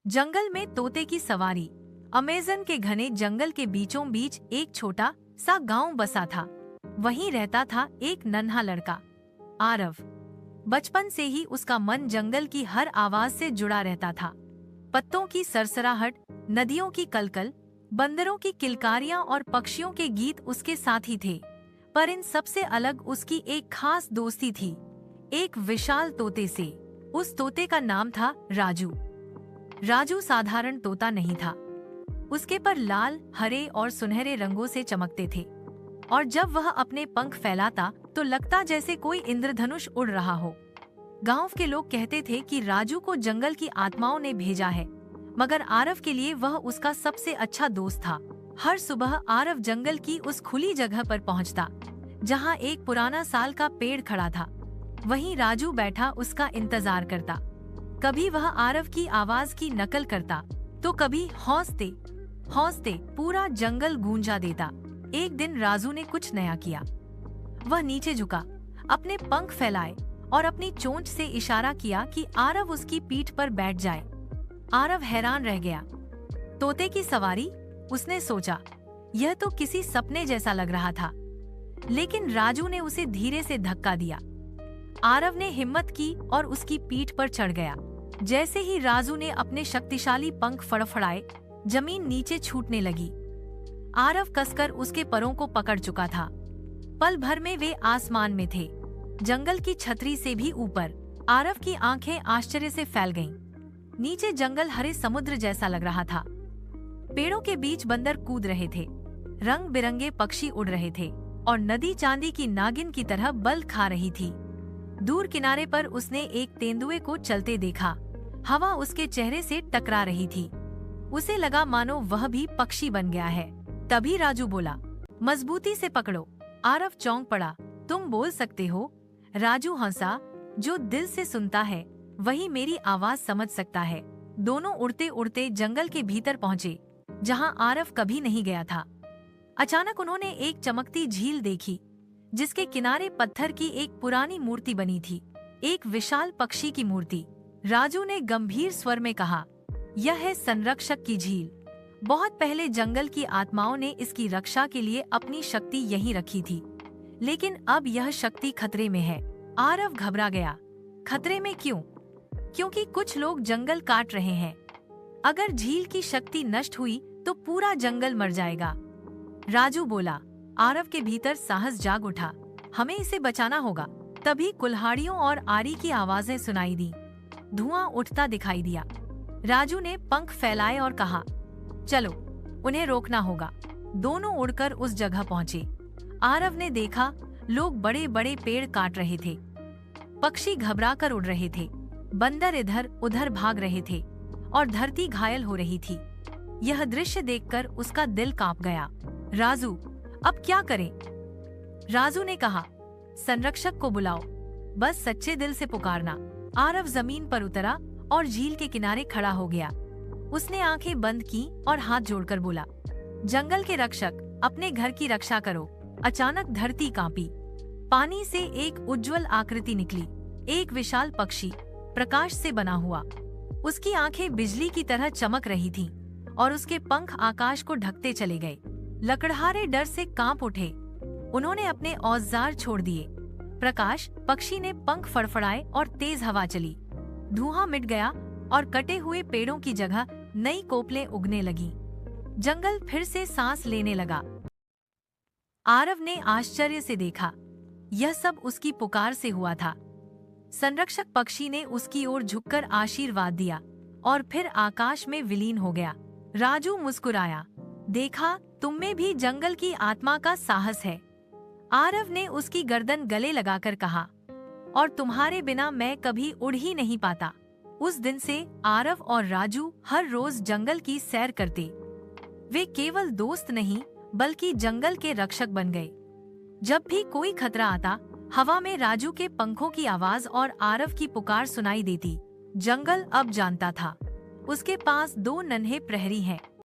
जंगल में तोते की सवारी। अमेज़न के घने जंगल के बीचों बीच एक छोटा सा गांव बसा था। वहीं रहता था एक नन्हा लड़का, आरव। बचपन से ही उसका मन जंगल की हर आवाज से जुड़ा रहता था। पत्तों की सरसराहट, नदियों की कलकल, बंदरों की किलकारियां और पक्षियों के गीत उसके साथी थे। पर इन सबसे अलग उसकी एक खास दोस्ती थी, एक विशाल तोते से। उस तोते का नाम था राजू। राजू साधारण तोता नहीं था। उसके पर लाल, हरे और सुनहरे रंगों से चमकते थे, और जब वह अपने पंख फैलाता तो लगता जैसे कोई इंद्रधनुष उड़ रहा हो। गांव के लोग कहते थे कि राजू को जंगल की आत्माओं ने भेजा है, मगर आरव के लिए वह उसका सबसे अच्छा दोस्त था। हर सुबह आरव जंगल की उस खुली जगह पर पहुंचता, जहां एक पुराना साल का पेड़ खड़ा था। वहीं राजू बैठा उसका इंतजार करता। कभी वह आरव की आवाज की नकल करता, तो कभी हौंसते हौंसते पूरा जंगल गूंजा देता। एक दिन राजू ने कुछ नया किया। वह नीचे झुका, अपने पंख फैलाए और अपनी चोंच से इशारा किया कि आरव उसकी पीठ पर बैठ जाए। आरव हैरान रह गया। तोते की सवारी, उसने सोचा। यह तो किसी सपने जैसा लग रहा था। लेकिन राजू ने उसे धीरे से धक्का दिया। आरव ने हिम्मत की और उसकी पीठ पर चढ़ गया। जैसे ही राजू ने अपने शक्तिशाली पंख फड़फड़ाए, जमीन नीचे छूटने लगी। आरव कसकर उसके परों को पकड़ चुका था। पल भर में वे आसमान में थे, जंगल की छतरी से भी ऊपर। आरव की आंखें आश्चर्य से फैल गईं। नीचे जंगल हरे समुद्र जैसा लग रहा था। पेड़ों के बीच बंदर कूद रहे थे, रंग बिरंगे पक्षी उड़ रहे थे, और नदी चांदी की नागिन की तरह बल खा रही थी। दूर किनारे पर उसने एक तेंदुए को चलते देखा। हवा उसके चेहरे से टकरा रही थी। उसे लगा मानो वह भी पक्षी बन गया है। तभी राजू बोला, मजबूती से पकड़ो। आरव चौंक पड़ा। तुम बोल सकते हो? राजू हंसा। जो दिल से सुनता है वही मेरी आवाज समझ सकता है। दोनों उड़ते उड़ते जंगल के भीतर पहुँचे, जहाँ आरव कभी नहीं गया था। अचानक उन्होंने एक चमकती झील देखी, जिसके किनारे पत्थर की एक पुरानी मूर्ति बनी थी, एक विशाल पक्षी की मूर्ति। राजू ने गंभीर स्वर में कहा, यह है संरक्षक की झील। बहुत पहले जंगल की आत्माओं ने इसकी रक्षा के लिए अपनी शक्ति यहीं रखी थी, लेकिन अब यह शक्ति खतरे में है। आरव घबरा गया। खतरे में क्यों? क्योंकि कुछ लोग जंगल काट रहे हैं। अगर झील की शक्ति नष्ट हुई तो पूरा जंगल मर जाएगा। राजू बोला। आरव के भीतर साहस जाग उठा। हमें इसे बचाना होगा। तभी कुल्हाड़ियों और आरी की आवाजें सुनाई दी। धुआं उठता दिखाई दिया। राजू ने पंख फैलाए और कहा, चलो, उन्हें रोकना होगा। दोनों उड़कर उस जगह पहुंचे। आरव ने देखा, लोग बड़े बड़े पेड़ काट रहे थे, पक्षी घबराकर उड़ रहे थे, बंदर इधर उधर भाग रहे थे, और धरती घायल हो रही थी। यह दृश्य देखकर उसका दिल कांप गया। राजू, अब क्या करें? राजू ने कहा, संरक्षक को बुलाओ, बस सच्चे दिल से पुकारना। आरव जमीन पर उतरा और झील के किनारे खड़ा हो गया। उसने आंखें बंद की और हाथ जोड़कर बोला, जंगल के रक्षक, अपने घर की रक्षा करो। अचानक धरती कांपी। पानी से एक उज्जवल आकृति निकली, एक विशाल पक्षी, प्रकाश से बना हुआ। उसकी आंखें बिजली की तरह चमक रही थीं, और उसके पंख आकाश को ढकते चले गए। लकड़हारे डर से कांप उठे। उन्होंने अपने औजार छोड़ दिए। प्रकाश पक्षी ने पंख फड़फड़ाए और तेज हवा चली। धुआं मिट गया और कटे हुए पेड़ों की जगह नई कोपलें उगने लगी। जंगल फिर से सांस लेने लगा। आरव ने आश्चर्य से देखा, यह सब उसकी पुकार से हुआ था। संरक्षक पक्षी ने उसकी ओर झुककर आशीर्वाद दिया और फिर आकाश में विलीन हो गया। राजू मुस्कुराया। देखा, तुम में भी जंगल की आत्मा का साहस है। आरव ने उसकी गर्दन गले लगाकर कहा, और तुम्हारे बिना मैं कभी उड़ ही नहीं पाता। उस दिन से आरव और राजू हर रोज जंगल की सैर करते। वे केवल दोस्त नहीं, बल्कि जंगल के रक्षक बन गए। जब भी कोई खतरा आता, हवा में राजू के पंखों की आवाज और आरव की पुकार सुनाई देती। जंगल अब जानता था, उसके पास दो नन्हे प्रहरी हैं,